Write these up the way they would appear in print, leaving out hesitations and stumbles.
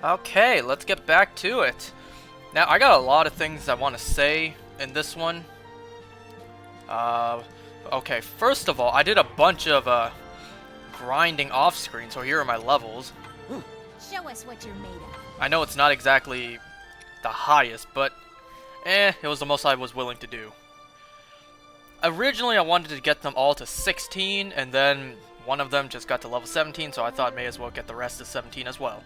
Okay, let's get back to it. Now, I got a lot of things I want to say in this one. Okay, first of all, I did a bunch of, grinding off-screen, so here are my levels. Show us what you're made of. I know it's not exactly the highest, but, it was the most I was willing to do. Originally, I wanted to get them all to 16, and then one of them just got to level 17, so I thought may as well get the rest to 17 as well.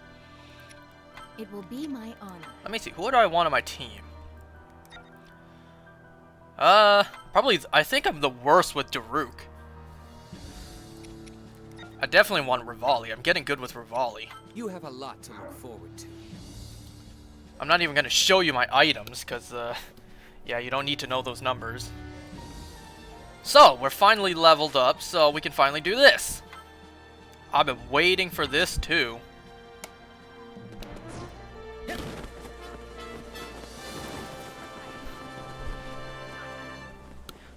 It will be my honor. Let me see, who do I want on my team? Probably, I think I'm the worst with Daruk. I definitely want Rivali. I'm getting good with Rivali. You have a lot to look forward to. I'm not even going to show you my items, because, yeah, you don't need to know those numbers. So, we're finally leveled up, so we can finally do this. I've been waiting for this, too.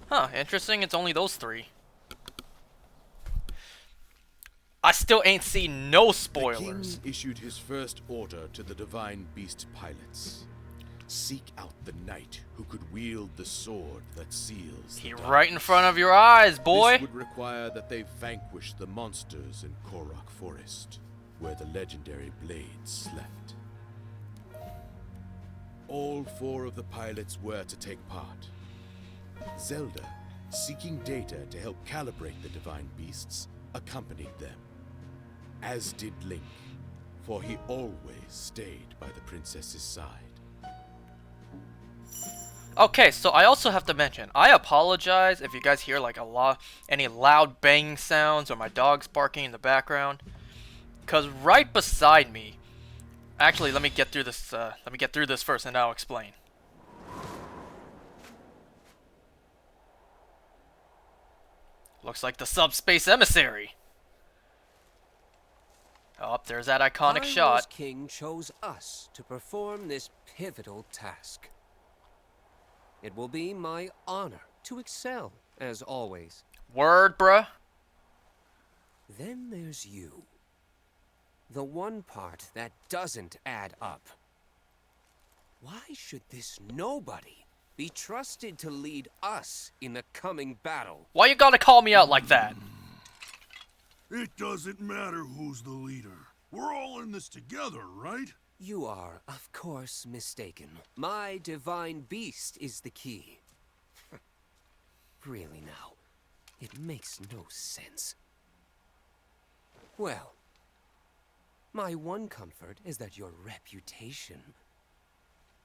Huh, interesting, it's only those three. I still ain't seen no spoilers. The king issued his first order to the divine beast pilots. Seek out the knight who could wield the sword that seals the darkness. Right in front of your eyes, boy! This would require that they vanquish the monsters in Korok Forest, where the legendary blades slept. All 4 of the pilots were to take part. Zelda, seeking data to help calibrate the divine beasts, accompanied them. As did Link, for he always stayed by the princess's side. Okay, so I also have to mention, I apologize if you guys hear like any loud banging sounds or my dogs barking in the background. Cause right beside me, actually let me get through this first and I'll explain. Looks like the Subspace Emissary. Oh, there's that iconic shot. Hyrule's king chose us to perform this pivotal task. It will be my honor to excel, as always. Word, bruh. Then there's you. The one part that doesn't add up. Why should this nobody be trusted to lead us in the coming battle? Why you gotta call me out like that? It doesn't matter who's the leader. We're all in this together, right? You are, of course, mistaken. My divine beast is the key. Really now, it makes no sense. Well, my one comfort is that your reputation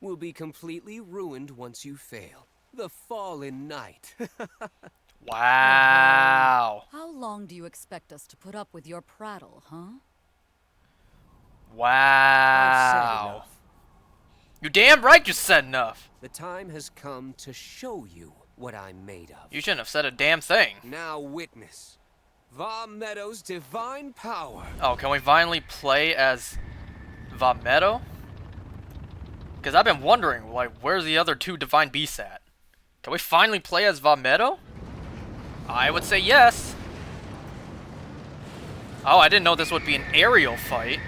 will be completely ruined once you fail. The fallen knight. Wow. How long do you expect us to put up with your prattle, huh? I've said Wow. enough. You damn right you said enough. The time has come to show you what I'm made of. You shouldn't have said a damn thing. Now witness Va Meadow's divine power. Oh, can we finally play as Vametto? Because I've been wondering, like, where's the other 2 divine beasts at? Can we finally play as Vametto? I would say yes. Oh, I didn't know this would be an aerial fight.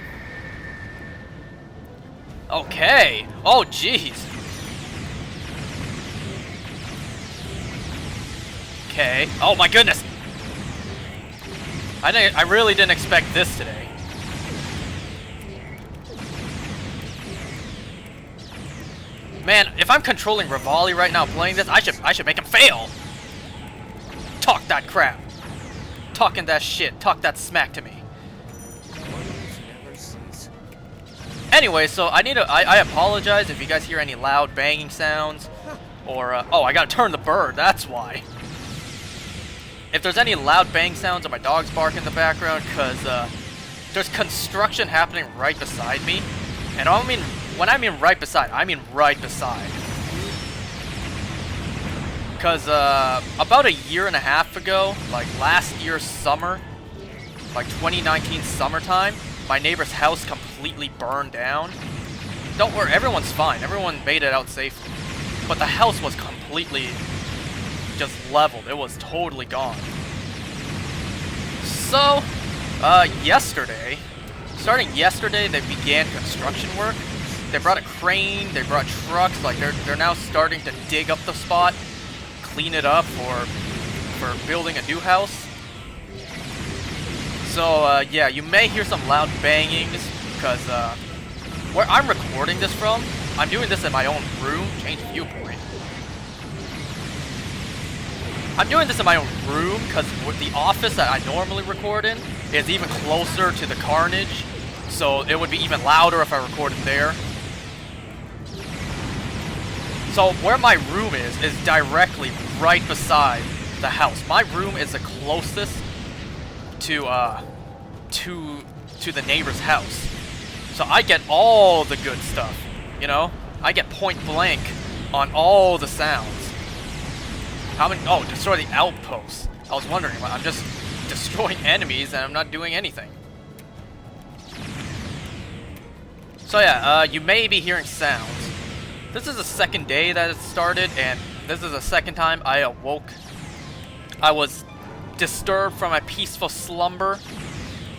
Okay. Oh, jeez. Okay. Oh my goodness. I really didn't expect this today. Man, if I'm controlling Rivali right now playing this, I should make him fail. Talk that crap. Talking that shit. Talk that smack to me. Anyway, so I apologize if you guys hear any loud banging sounds. Or, oh, I gotta turn the bird, that's why. If there's any loud bang sounds or my dogs bark in the background, because, there's construction happening right beside me. And I mean, when I mean right beside, I mean right beside. Because, about a year and a half ago, like last year's summer, like 2019 summertime, my neighbor's house completely burned down. Don't worry, everyone's fine. Everyone made it out safely. But the house was completely just leveled. It was totally gone. So, yesterday, starting yesterday, they began construction work. They brought a crane, they brought trucks, like they're now starting to dig up the spot, clean it up for building a new house. So yeah, you may hear some loud bangings because where I'm recording this from, I'm doing this in my own room. Change viewpoint. I'm doing this in my own room because the office that I normally record in is even closer to the carnage, so it would be even louder if I recorded there. So where my room is directly right beside the house. My room is the closest to the neighbor's house. So I get all the good stuff, you know? I get point blank on all the sounds. How many? Oh, destroy the outposts. I was wondering, well, I'm just destroying enemies and I'm not doing anything. So yeah, you may be hearing sounds. This is the second day that it started, and this is the second time I awoke. I was disturbed from my peaceful slumber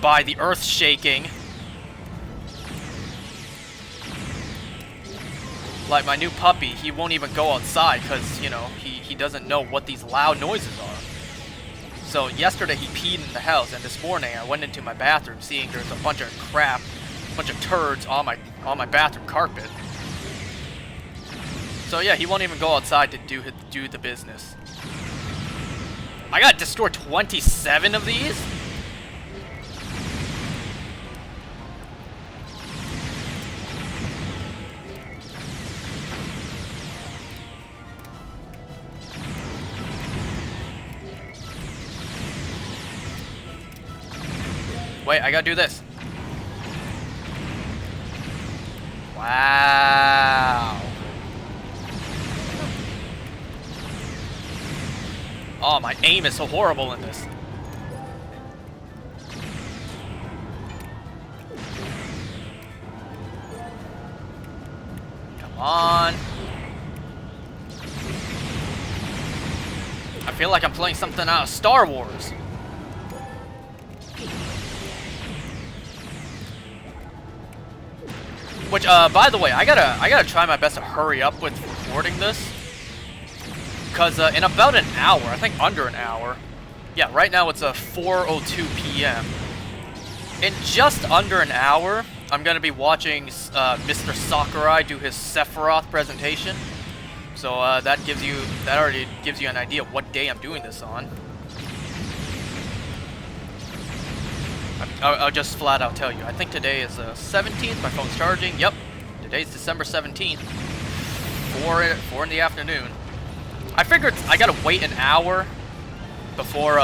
by the earth shaking. Like my new puppy, he won't even go outside because, you know, he doesn't know what these loud noises are. So yesterday he peed in the house, and this morning I went into my bathroom seeing there's a bunch of crap, a bunch of turds on my bathroom carpet. So yeah, he won't even go outside to do the business. I gotta destroy 27 of these? Wait, I gotta do this. Wow. Oh, my aim is so horrible in this. Come on. I feel like I'm playing something out of Star Wars. Which, by the way, I gotta try my best to hurry up with recording this. Because in about an hour, I think under an hour, yeah, right now it's 4:02 p.m. In just under an hour, I'm gonna be watching Mr. Sakurai do his Sephiroth presentation. So that already gives you an idea of what day I'm doing this on. I'll just flat out tell you. I think today is 17th. My phone's charging. Yep, today's December 17th. 4 in the afternoon. I figured I gotta wait an hour before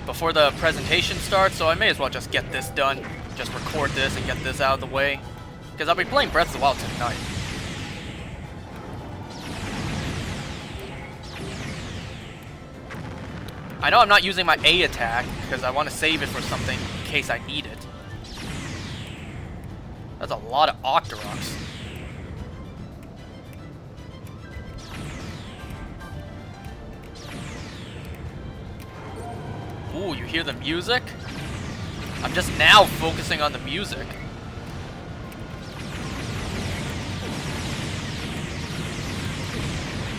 the presentation starts, so I may as well just get this done. Just record this and get this out of the way. Because I'll be playing Breath of the Wild tonight. I know I'm not using my A attack, because I want to save it for something in case I need it. That's a lot of Octoroks. Ooh, you hear the music? I'm just now focusing on the music.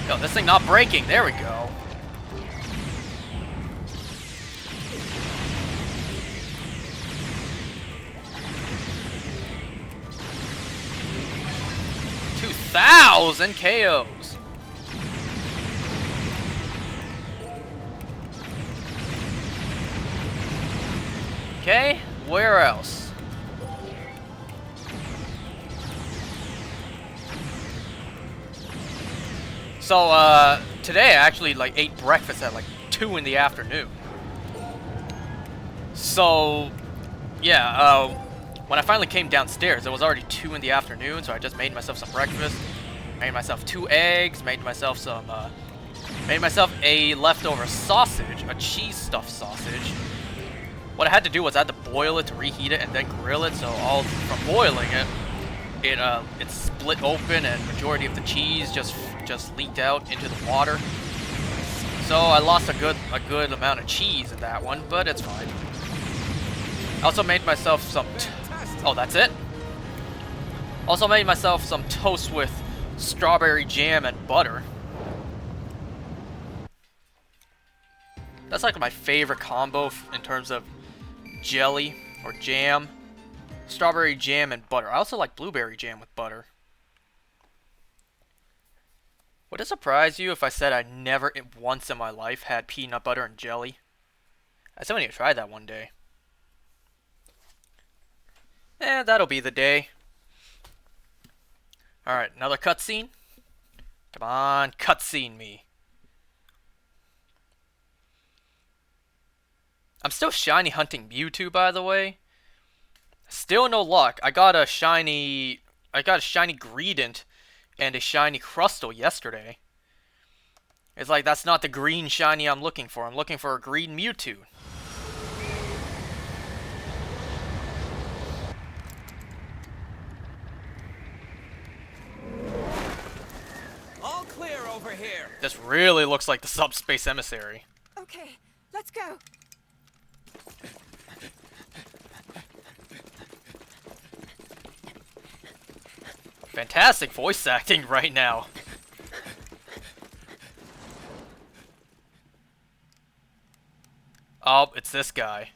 Yo, this thing not breaking. There we go. $2,000 KOs. Okay, where else? So, today I actually, like, ate breakfast at, like, 2 in the afternoon. So, yeah, when I finally came downstairs, it was already 2 in the afternoon, so I just made myself some breakfast. Made myself 2 eggs, made myself a leftover sausage, a cheese stuffed sausage. What I had to do was I had to boil it to reheat it and then grill it, so all from boiling it, it split open and majority of the cheese just leaked out into the water. So I lost a good amount of cheese in that one, but it's fine. I also made myself some... Oh, that's it? Also made myself some toast with strawberry jam and butter. That's like my favorite combo in terms of jelly or jam. Strawberry jam and butter. I also like blueberry jam with butter. Would it surprise you if I said I never once in my life had peanut butter and jelly? I still need to try that one day. That'll be the day. Alright, another cutscene? Come on, cutscene me. I'm still shiny hunting Mewtwo, by the way. Still no luck. I got a shiny Greedent and a shiny Crustle yesterday. It's like that's not the green shiny I'm looking for. I'm looking for a green Mewtwo. All clear over here. This really looks like the Subspace Emissary. Okay, let's go. Fantastic voice acting right now. Oh, it's this guy.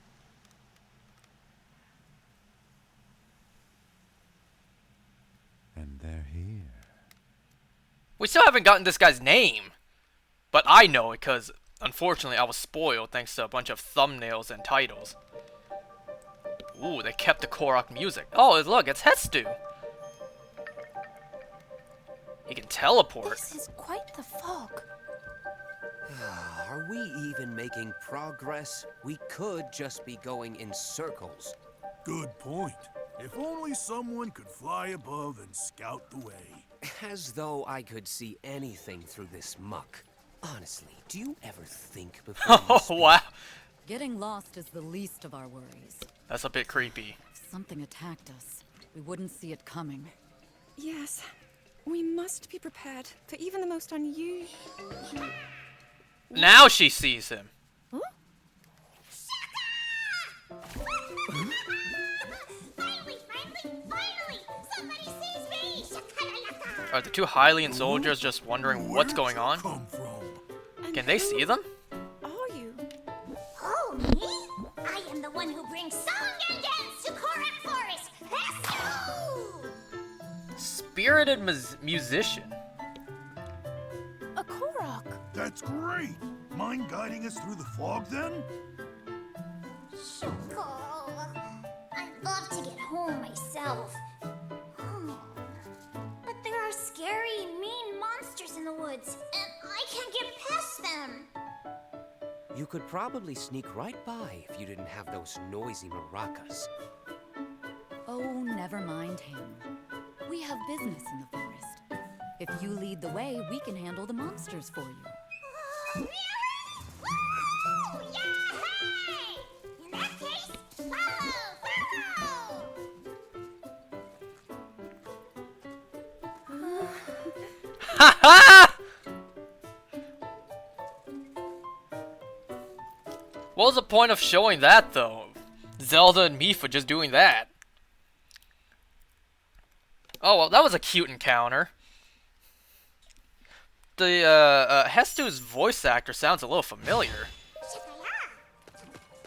And they're here. We still haven't gotten this guy's name. But I know it because, unfortunately, I was spoiled thanks to a bunch of thumbnails and titles. Ooh, they kept the Korok music. Oh, look, it's Hestu. He can teleport. This is quite the fog. Are we even making progress? We could just be going in circles. Good point. If only someone could fly above and scout the way. As though I could see anything through this muck. Honestly, do you ever think before you Oh, speak? wow. Getting lost is the least of our worries. That's a bit creepy. If something attacked us, we wouldn't see it coming. Yes, we must be prepared for even the most unusual. Now she sees him. Finally! Somebody sees me! Are the two Hylian soldiers just wondering what's going on? Come from? Can they see them? Are you? Oh, me? I am the one who brings song and dance to Korok Forest! Let's go! Spirited musician. A Korok. That's great. Mind guiding us through the fog, then? Shoko. I'd love to get home myself. But there are scary, mean monsters in the woods, and I can't get past them. You could probably sneak right by if you didn't have those noisy maracas. Oh, never mind him. We have business in the forest. If you lead the way, we can handle the monsters for you. Woo! Yay! In that case, follow! Ha ha! What was the point of showing that, though? Zelda and Mipha just doing that. Oh, well, that was a cute encounter. The, Hestu's voice actor sounds a little familiar.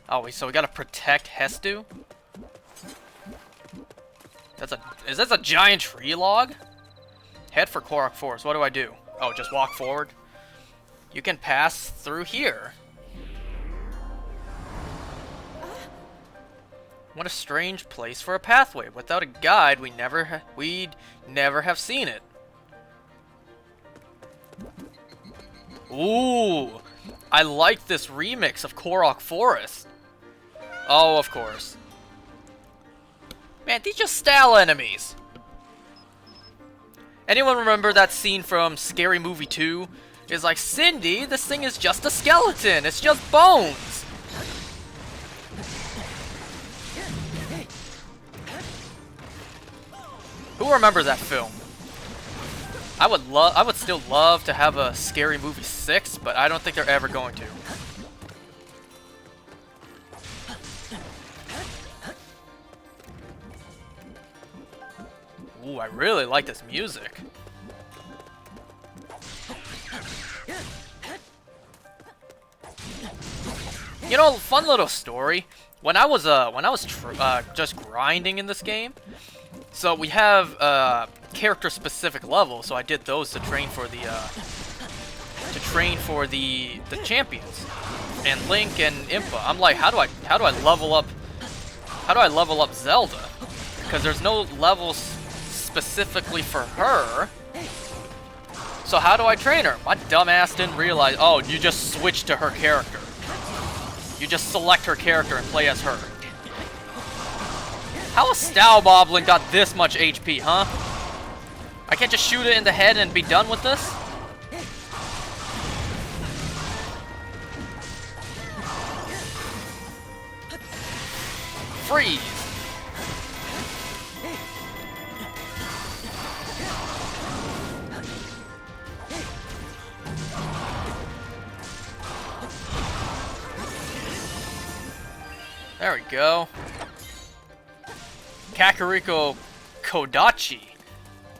Oh, so we gotta protect Hestu? Is this a giant tree log? Head for Korok Forest. What do I do? Oh, just walk forward? You can pass through here. What a strange place for a pathway. Without a guide, we'd never have seen it. Ooh, I like this remix of Korok Forest. Oh, of course. Man, these just style enemies. Anyone remember that scene from Scary Movie 2? It's like, Cindy, this thing is just a skeleton. It's just bones. Who remembers that film? I would still love to have a Scary Movie 6, but I don't think they're ever going to. Ooh, I really like this music. You know, fun little story. When I was just grinding in this game, so we have character-specific levels. So I did those to train for the champions, and Link and Impa. I'm like, how do I level up? How do I level up Zelda? Because there's no levels specifically for her. So how do I train her? My dumbass didn't realize. Oh, you just switch to her character. You just select her character and play as her. How a Style Moblin got this much HP, huh? I can't just shoot it in the head and be done with this? Freeze! There we go. Kakariko Kodachi.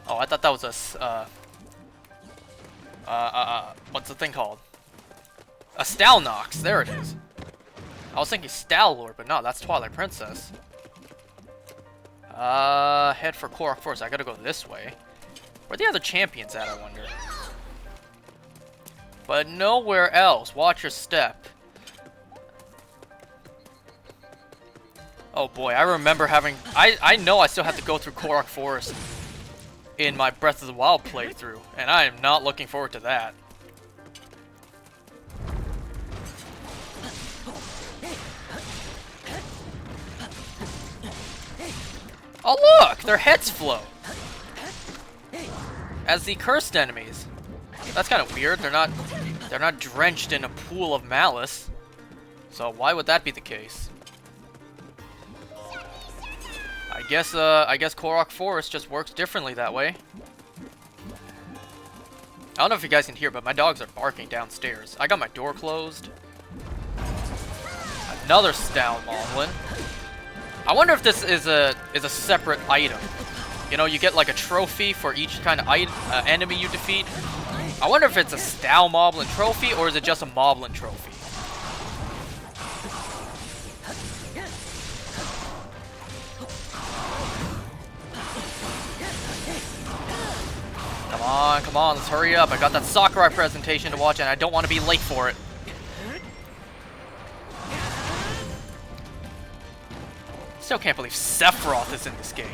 Oh, I thought that was a what's the thing called? A Stalnox. There it is. I was thinking Stallord, but no, that's Twilight Princess. Head for Korok Forest. I gotta go this way. Where are the other champions at, I wonder? But nowhere else. Watch your step. Oh boy, I remember having... I know I still have to go through Korok Forest in my Breath of the Wild playthrough, and I am not looking forward to that. Oh look! Their heads float! As the cursed enemies. That's kind of weird. They're not drenched in a pool of malice. So why would that be the case? I guess Korok Forest just works differently that way. I don't know if you guys can hear, but my dogs are barking downstairs. I got my door closed. Another Style Moblin. I wonder if this is a separate item. You know, you get like a trophy for each kind of enemy you defeat. I wonder if it's a Style Moblin trophy or is it just a Moblin trophy? Come on, let's hurry up. I got that Sakurai presentation to watch and I don't want to be late for it. Still can't believe Sephiroth is in this game.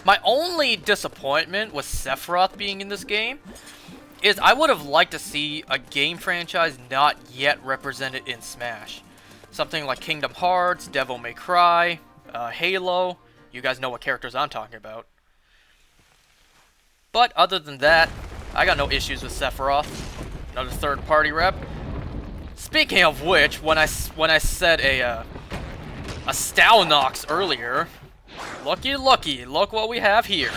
My only disappointment with Sephiroth being in this game is I would have liked to see a game franchise not yet represented in Smash. Something like Kingdom Hearts, Devil May Cry, Halo. You guys know what characters I'm talking about. But other than that, I got no issues with Sephiroth. Another third-party rep. Speaking of which, when I said a Stalnox earlier, looky, look what we have here.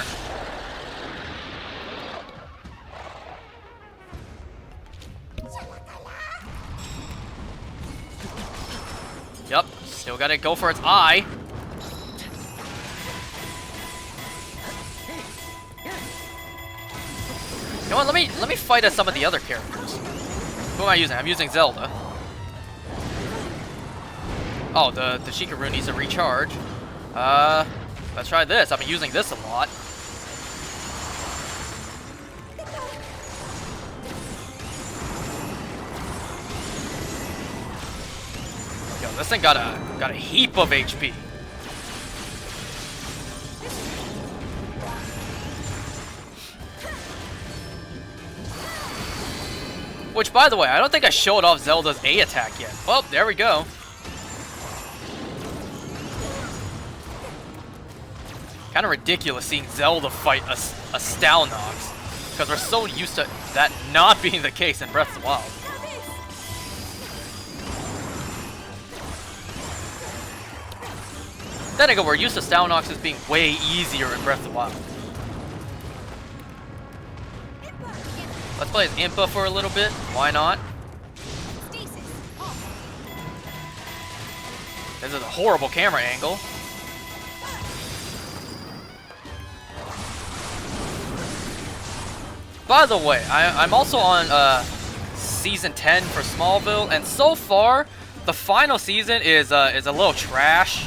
Yep, still gotta go for its eye. You know what, let me fight as some of the other characters. Who am I using? I'm using Zelda. Oh, the Shikaru needs to recharge. Let's try this. I've been using this a lot. Yo, this thing got a heap of HP. Which, by the way, I don't think I showed off Zelda's A attack yet. Well, there we go. Kind of ridiculous seeing Zelda fight a Stalnox, because we're so used to that not being the case in Breath of the Wild. Then again, we're used to Stalnoxes being way easier in Breath of the Wild. Let's play as Impa for a little bit. Why not? This is a horrible camera angle. By the way, I'm also on season 10 for Smallville, and so far, the final season is a little trash.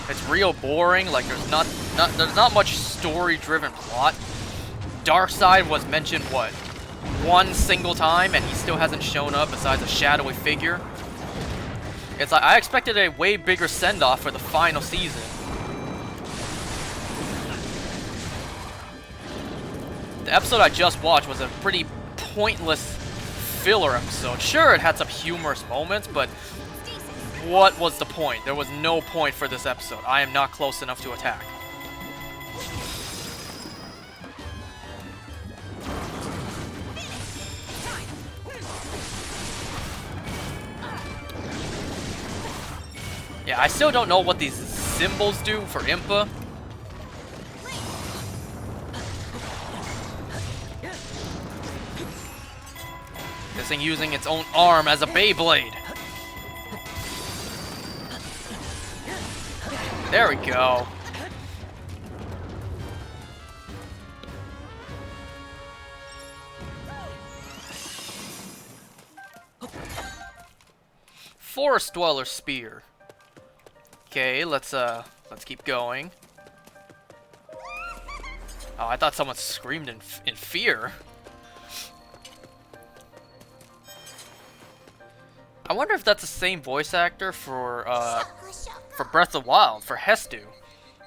It's real boring. Like there's not much story-driven plot. Darkseid was mentioned what, one single time, and he still hasn't shown up besides a shadowy figure. It's like I expected a way bigger send-off for the final season. The episode I just watched was a pretty pointless filler episode. Sure, it had some humorous moments, but what was the point? There was no point for this episode. I am not close enough to attack. Yeah, I still don't know what these symbols do for Impa. This thing using its own arm as a Beyblade. There we go. Forest Dweller Spear. Okay, let's keep going. Oh, I thought someone screamed in fear. I wonder if that's the same voice actor for Breath of the Wild, for Hestu.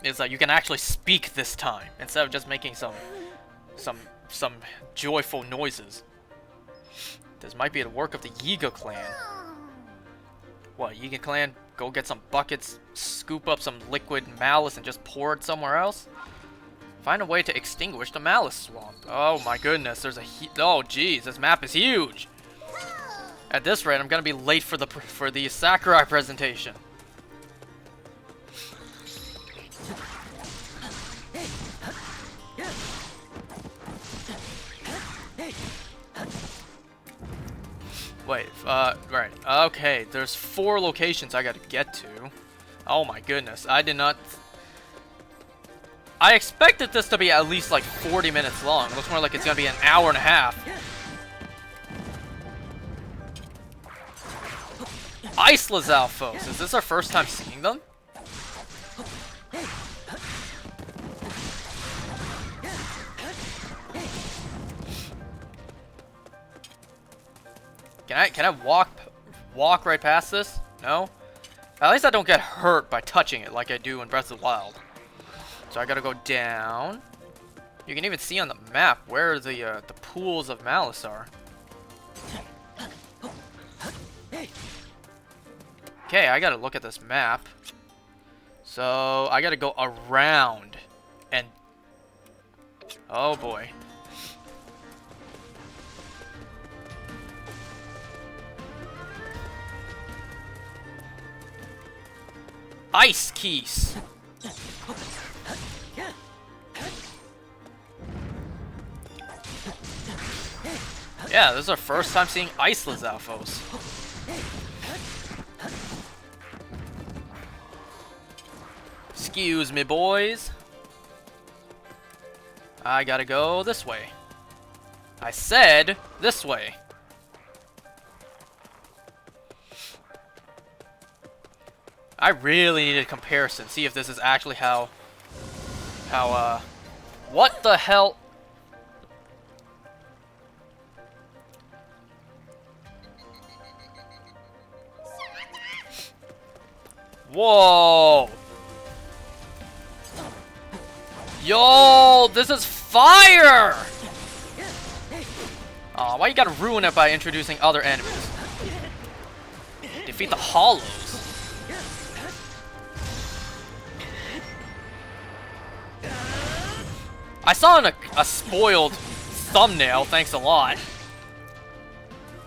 Is that you can actually speak this time instead of just making some joyful noises. This might be the work of the Yiga clan. What, Yiga clan? Go get some buckets, scoop up some liquid malice, and just pour it somewhere else? Find a way to extinguish the malice swamp. Oh my goodness, there's oh geez, this map is huge. At this rate, I'm gonna be late for the Sakurai presentation. Wait, right, okay, there's 4 locations I gotta get to. Oh my goodness, I expected this to be at least like 40 minutes long. It looks more like it's gonna be an hour and a half. Ice Lizalfos, is this our first time seeing them? Can I walk right past this? No? At least I don't get hurt by touching it like I do in Breath of the Wild. So I gotta go down. You can even see on the map where the pools of malice are. Okay, I gotta look at this map. So I gotta go around and oh boy. Ice Keys. Yeah, this is our first time seeing Ice Lizalfos. Excuse me, boys. I gotta go this way. I said this way. I really need a comparison. See if this is actually how what the hell? Whoa! Yo, this is fire! Aw, why you gotta ruin it by introducing other enemies? Defeat the Hollows. I saw in a spoiled thumbnail, thanks a lot,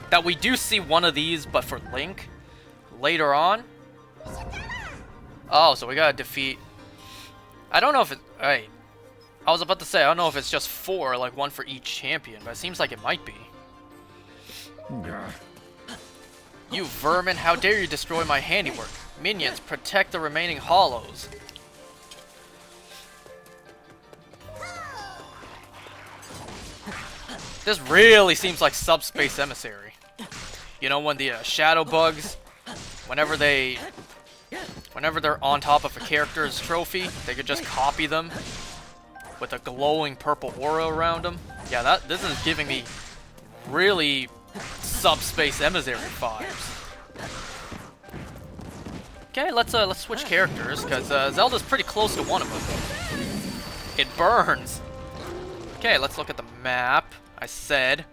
that we do see one of these, but for Link, later on. Oh, so we gotta defeat... I don't know if it... Wait. I was about to say, I don't know if it's just 4, like 1 for each champion, but it seems like it might be. You vermin, how dare you destroy my handiwork. Minions, protect the remaining hollows. This really seems like Subspace Emissary. You know, when the shadow bugs, whenever they're on top of a character's trophy, they could just copy them with a glowing purple aura around them. Yeah, this is giving me really Subspace Emissary vibes. Okay, let's switch characters, because Zelda's pretty close to one of them. It burns! Okay, let's look at the map. I said,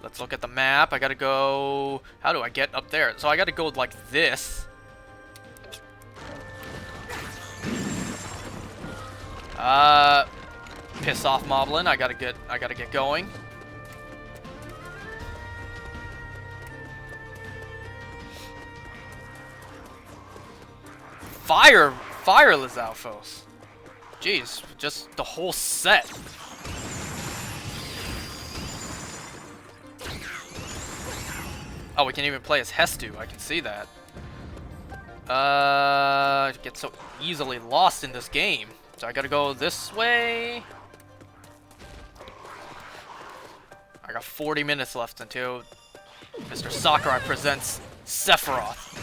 let's look at the map. I gotta go... How do I get up there? So I gotta go like this. Piss off, Moblin. I gotta get going. Fireless Alphos. Jeez, just the whole set. Oh, we can even play as Hestu. I can see that. I get so easily lost in this game. So I gotta go this way. I got 40 minutes left until Mr. Sakurai presents Sephiroth.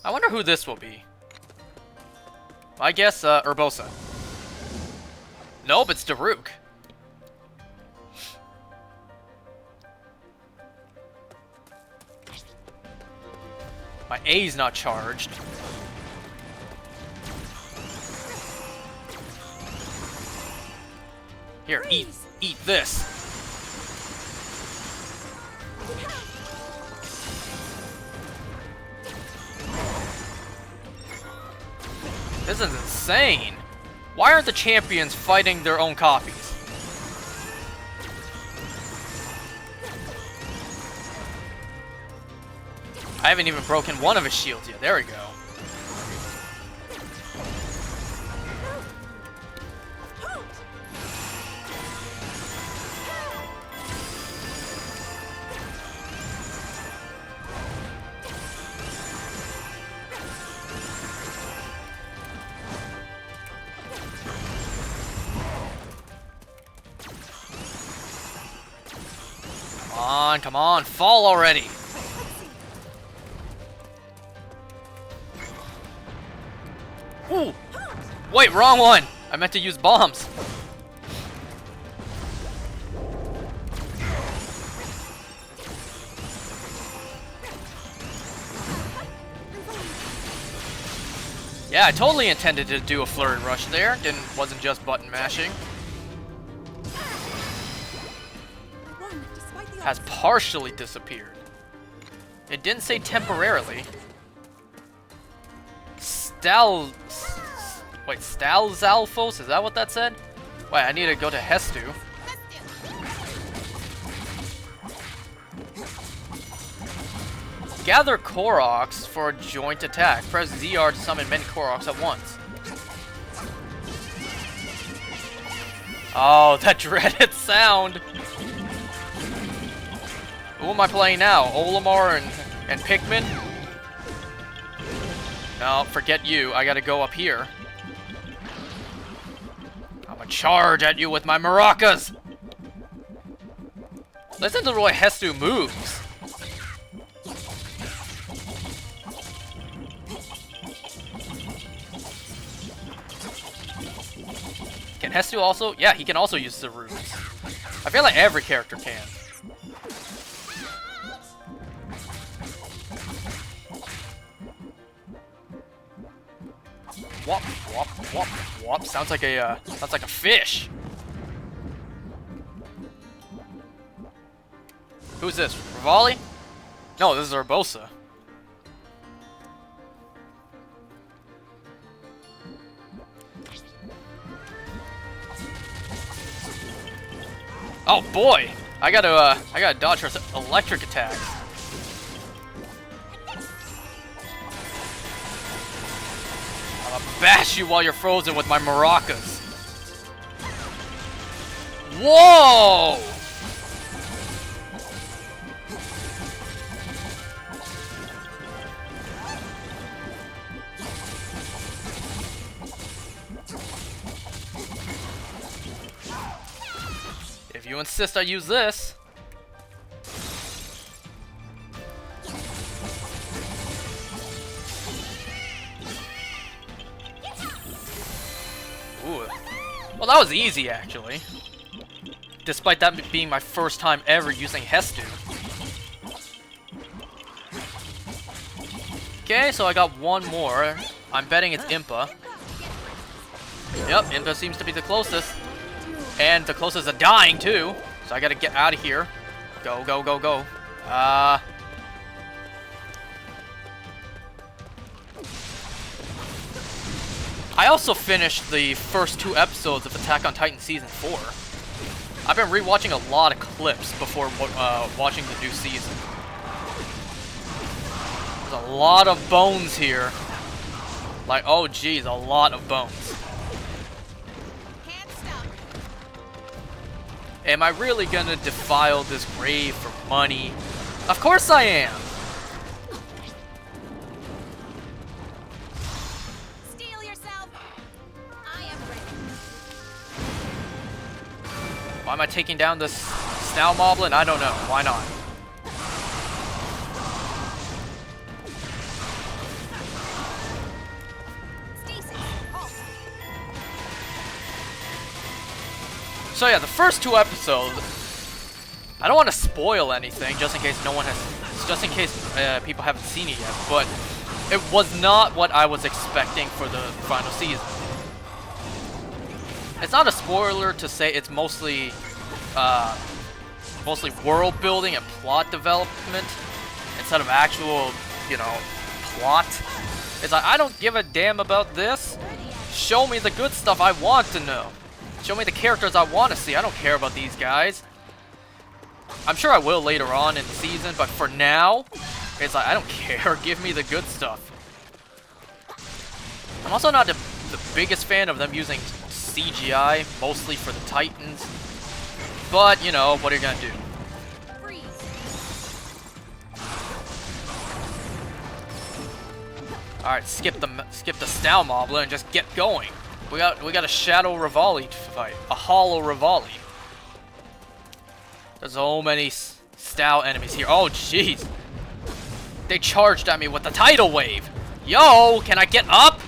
I wonder who this will be. I guess, Urbosa. Nope, it's Daruk. My A's not charged. Here, eat this. This is insane. Why aren't the champions fighting their own copies? I haven't even broken one of his shields yet. There we go. Come on, fall already! Ooh! Wait, wrong one! I meant to use bombs. Yeah, I totally intended to do a flurry rush there. Wasn't just button mashing. Has partially disappeared. It didn't say temporarily. Wait, Stalzalphos? Is that what that said? Wait, I need to go to Hestu. Gather Koroks for a joint attack. Press ZR to summon many Koroks at once. Oh, that dreaded sound! Who am I playing now? Olimar and Pikmin? No, forget you. I gotta go up here. I'm gonna charge at you with my maracas! Listen to the way Hestu moves. Can Hestu also? Yeah, he can also use the roots. I feel like every character can. Whop, whop, whop, whop. Sounds like a fish. Who's this? Rivali? No, this is Urbosa. Oh boy! I gotta dodge her electric attacks. I'm gonna bash you while you're frozen with my maracas. Whoa! If If you insist I use this. Ooh. Well, that was easy, actually. Despite that being my first time ever using Hestu. Okay, so I got one more. I'm betting it's Impa. Yep, Impa seems to be the closest. And the closest to dying, too. So I gotta get out of here. Go, go, go, go. I also finished the first 2 episodes of Attack on Titan Season 4. I've been rewatching a lot of clips before watching the new season. There's a lot of bones here. Like, oh geez, a lot of bones. Can't stop. Am I really gonna defile this grave for money? Of course I am! Steel yourself. I am ready. Why am I taking down this Snow Moblin? I don't know. Why not? So yeah, the first 2 episodes, I don't want to spoil anything just in case people haven't seen it yet, but it was not what I was expecting for the final season. It's not a spoiler to say it's mostly world building and plot development instead of actual, you know, plot. It's like, I don't give a damn about this. Show me the good stuff I want to know. Show me the characters I want to see. I don't care about these guys. I'm sure I will later on in the season, but for now, it's like, I don't care. Give me the good stuff. I'm also not the biggest fan of them using CGI, mostly for the Titans. But, you know, what are you gonna do? Alright, skip the Snow Moblin and just get going. We got a Shadow Rivali to fight. A Hollow Rivali. There's so many Stow enemies here. Oh, jeez. They charged at me with the tidal wave. Yo, can I get up?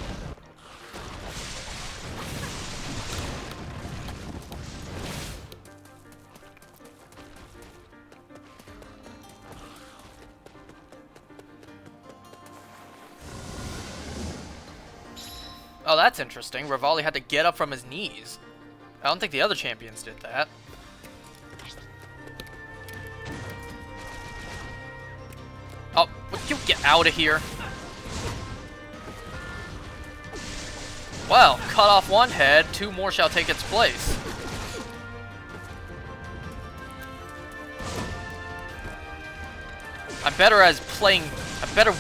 Oh, that's interesting. Rivali had to get up from his knees. I don't think the other champions did that. Oh, would you get out of here? Well, cut off one head, 2 more shall take its place. I'm better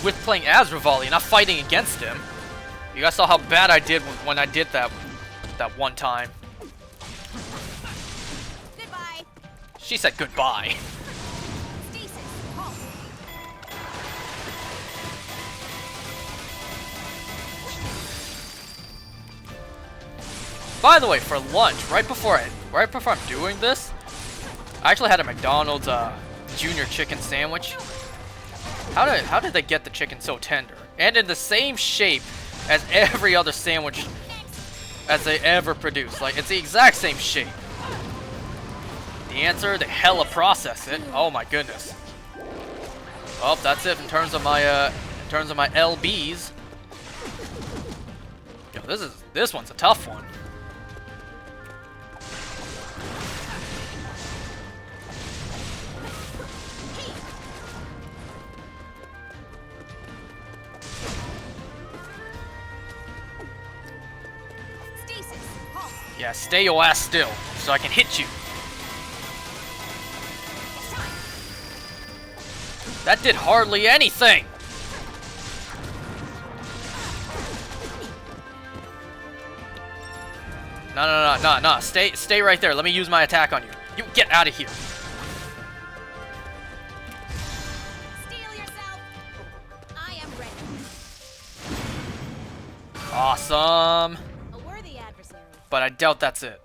with playing as Rivali, not fighting against him. You guys saw how bad I did when I did that one time. Goodbye. She said goodbye. Stasis. Halt. By the way, for lunch, right before I'm doing this, I actually had a McDonald's Junior Chicken Sandwich. How did they get the chicken so tender and in the same shape as every other sandwich as they ever produce? Like, it's the exact same shape. The answer, they hella process it. Oh my goodness. Oh, that's it in terms of my LBs. Yo, this one's a tough one. Yeah, stay your ass still, so I can hit you. That did hardly anything! No. Stay right there. Let me use my attack on you. You get out of here. Steel yourself. I am ready. Awesome. A worthy adversary. But I doubt that's it.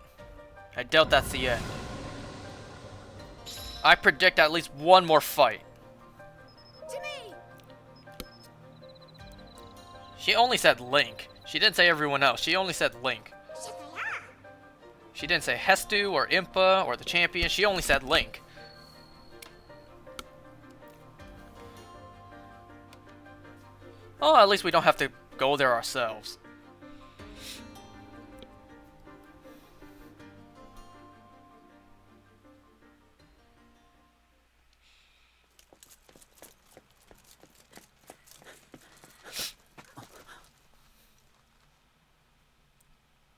I doubt that's the end. I predict at least one more fight. To me! She only said Link. She didn't say everyone else. She only said Link. She didn't say Hestu or Impa or the champion. She only said Link. Oh, at least we don't have to go there ourselves.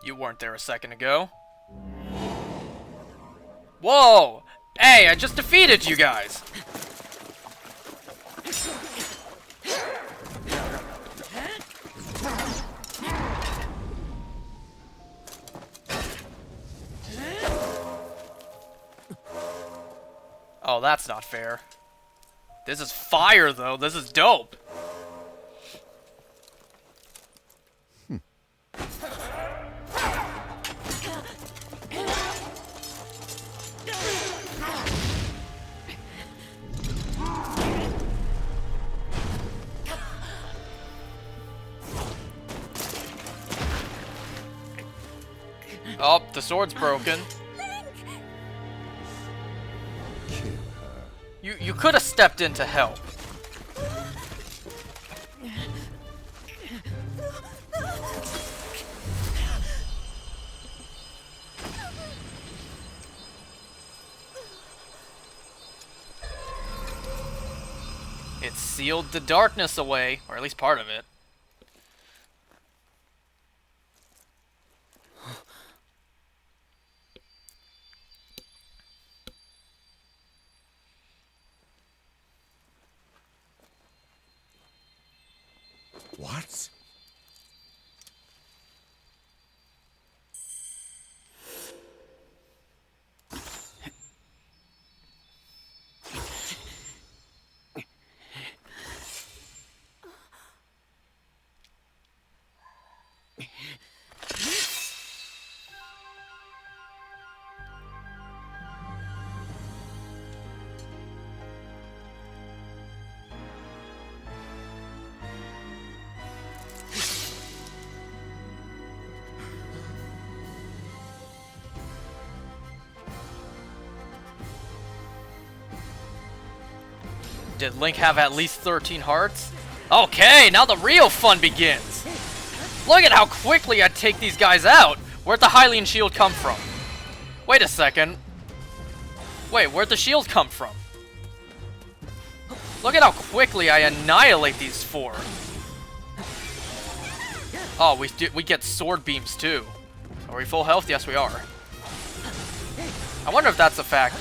You weren't there a second ago. Whoa! Hey, I just defeated you guys! Oh, that's not fair. This is fire, though. This is dope. Oh, the sword's broken. You could have stepped in to help. It sealed the darkness away, or at least part of it. What? Did Link have at least 13 hearts? Okay, now the real fun begins! Look at how quickly I take these guys out! Where'd the Hylian shield come from? Wait a second. Wait, where'd the shield come from? Look at how quickly I annihilate these four. Oh, we get sword beams too. Are we full health? Yes, we are. I wonder if that's a factor.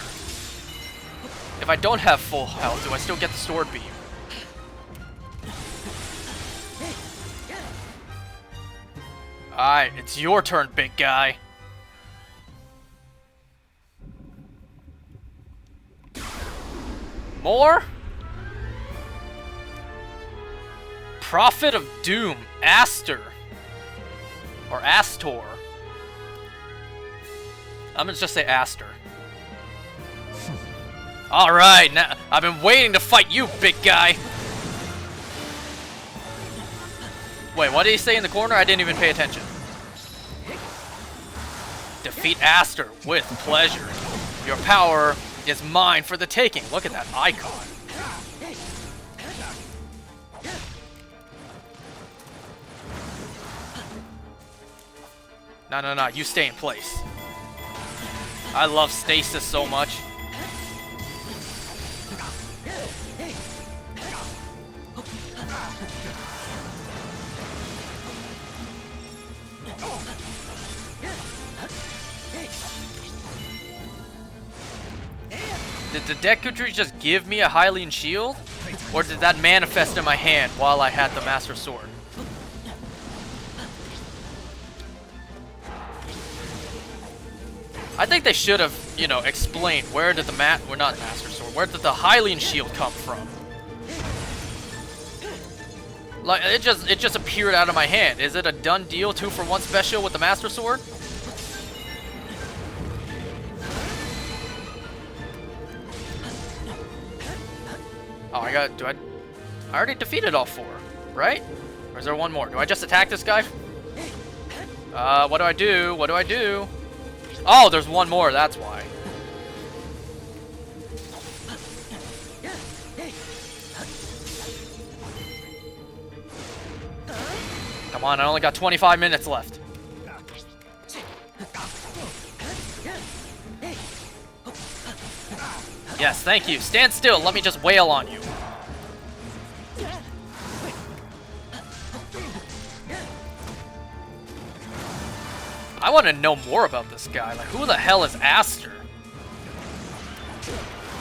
If I don't have full health, do I still get the sword beam? Alright, it's your turn, big guy. More? Prophet of Doom, Aster. Or Astor. I'm gonna just say Aster. Alright, now I've been waiting to fight you, big guy. Wait, what did he say in the corner? I didn't even pay attention. Defeat Aster with pleasure. Your power is mine for the taking. Look at that icon. No, you stay in place. I love stasis so much. Did the Deku just give me a Hylian shield? Or did that manifest in my hand while I had the Master Sword? I think they should have, you know, explained where did the Master Sword, where did the Hylian shield come from? Like, it just appeared out of my hand. Is it a done deal, 2-for-1 special with the Master Sword? I already defeated all 4, right? Or is there one more? Do I just attack this guy? What do I do? What do I do? Oh, there's one more, that's why. Come on, I only got 25 minutes left. Yes, thank you. Stand still, let me just wail on you. I want to know more about this guy. Like, who the hell is Aster?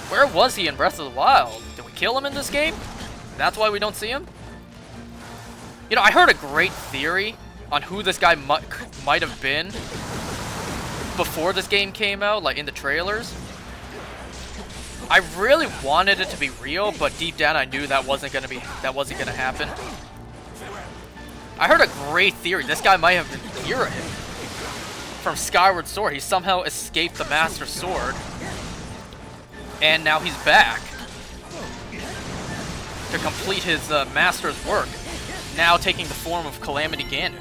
Where was he in Breath of the Wild? Did we kill him in this game? That's why we don't see him? You know, I heard a great theory on who this guy might have been before this game came out, like in the trailers. I really wanted it to be real, but deep down I knew that wasn't gonna happen. I heard a great theory. This guy might have been Hyrule from Skyward Sword. He somehow escaped the Master Sword, and now he's back to complete his Master's work, now taking the form of Calamity Ganon.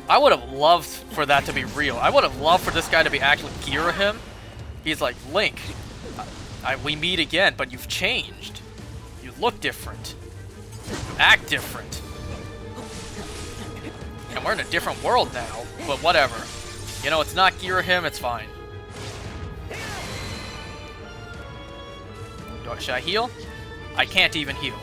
I would have loved for that to be real. I would have loved for this guy to be actually Girahim. He's like, Link, we meet again, but you've changed. You look different. You act different. And we're in a different world now, but whatever. You know, it's not Girahim, it's fine. Should I heal? I can't even heal.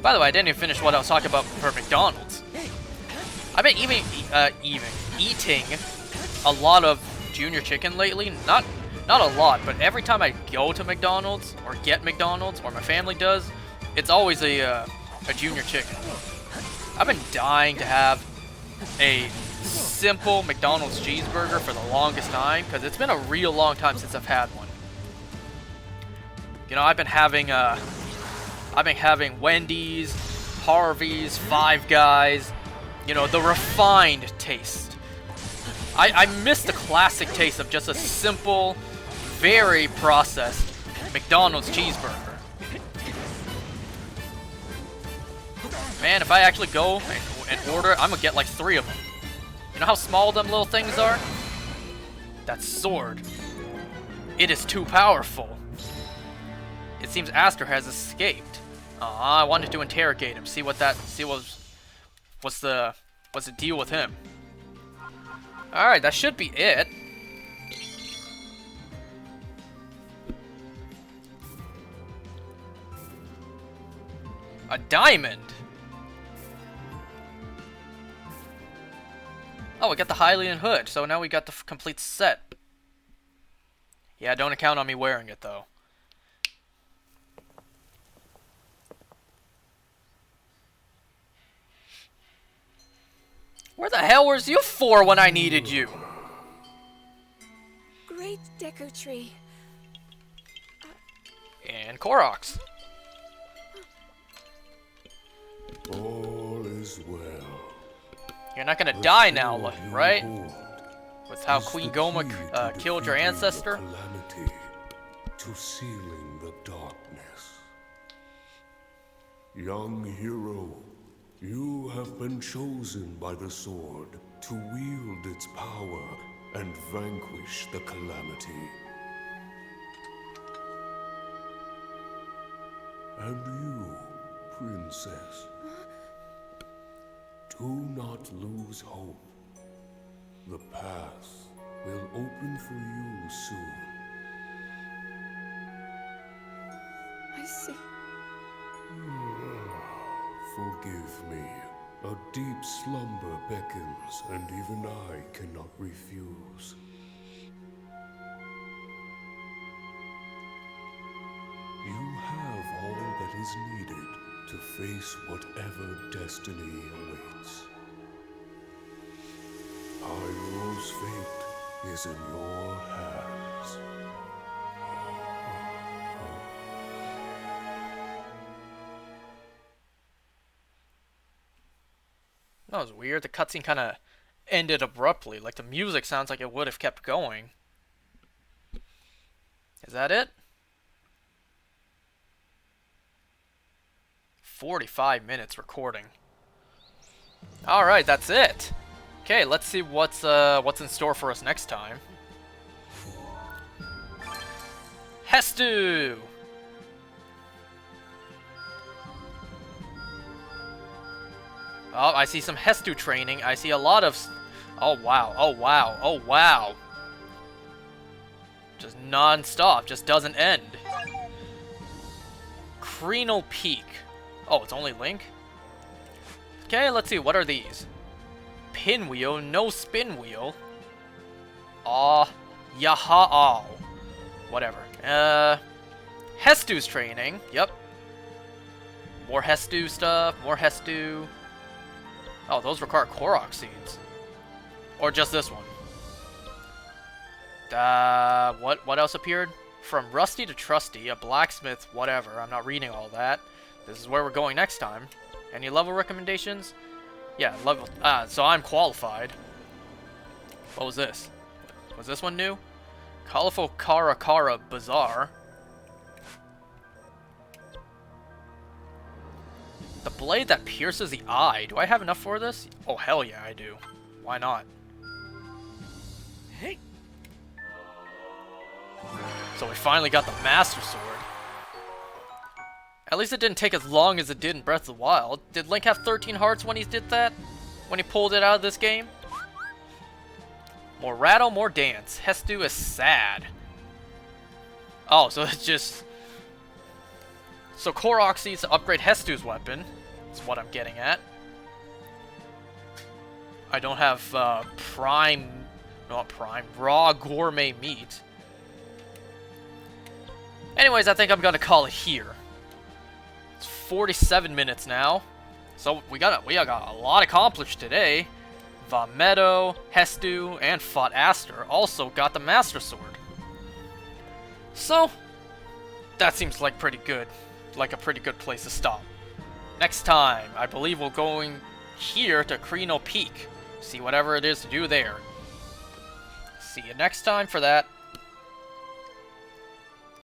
By the way, I didn't even finish what I was talking about for McDonald's. I've been eating a lot of Junior Chicken lately. Not a lot, but every time I go to McDonald's or get McDonald's, or my family does, it's always a Junior Chicken. I've been dying to have a simple McDonald's cheeseburger for the longest time, because it's been a real long time since I've had one. You know, I've been having Wendy's, Harvey's, Five Guys, you know, the refined taste. I miss the classic taste of just a simple, very processed McDonald's cheeseburger. Man, if I actually go and order, I'm gonna get like 3 of them. You know how small them little things are? That sword. It is too powerful. It seems Aster has escaped. I wanted to interrogate him, see what's the deal with him. Alright, that should be it. A diamond. Oh, we got the Hylian hood, so now we got the complete set. Yeah, don't count on me wearing it, though. Where the hell was you for when I needed you? Great Deco Tree. And Koroks. All is well. You're not gonna die now, right? With how Queen Goma killed your ancestor? Calamity, to sealing the darkness. Young hero, you have been chosen by the sword to wield its power and vanquish the Calamity. And you, princess, do not lose hope. The path will open for you soon. I see. Forgive me. A deep slumber beckons, and even I cannot refuse. You have all that is needed to face whatever destiny awaits. Hyrule's fate is in your hands. That was weird. The cutscene kind of ended abruptly. Like, the music sounds like it would have kept going. Is that it? 45 minutes recording. Alright, that's it. Okay, let's see what's in store for us next time. Hestu! Oh, I see some Hestu training. I see a lot of... Oh, wow. Oh, wow. Oh, wow. Just non-stop. Just doesn't end. Crenal Peak. Oh, it's only Link? Okay, let's see. What are these? Pinwheel, no spin wheel. Yaha. Whatever. Hestu's training. Yep. More Hestu stuff. More Hestu. Oh, those require Korok seeds. Or just this one. What else appeared? From Rusty to Trusty, a blacksmith, whatever. I'm not reading all that. This is where we're going next time. Any level recommendations? Yeah, level... so I'm qualified. What was this? Was this one new? Colorful Kara Bazaar. The blade that pierces the eye. Do I have enough for this? Oh, hell yeah, I do. Why not? Hey. So we finally got the Master Sword. At least it didn't take as long as it did in Breath of the Wild. Did Link have 13 hearts when he did that? When he pulled it out of this game? More rattle, more dance. Hestu is sad. Oh, so it's just... So Korok seeds to upgrade Hestu's weapon. That's what I'm getting at. I don't have prime... Not prime. Raw gourmet meat. Anyways, I think I'm gonna call it here. It's 47 minutes now. So we got a lot accomplished today. Vamedo, Hestu, and fought Aster also got the Master Sword. So, that seems like pretty good. Like a pretty good place to stop. Next time, I believe we're going here to Crenal Peak. See whatever it is to do there. See you next time for that.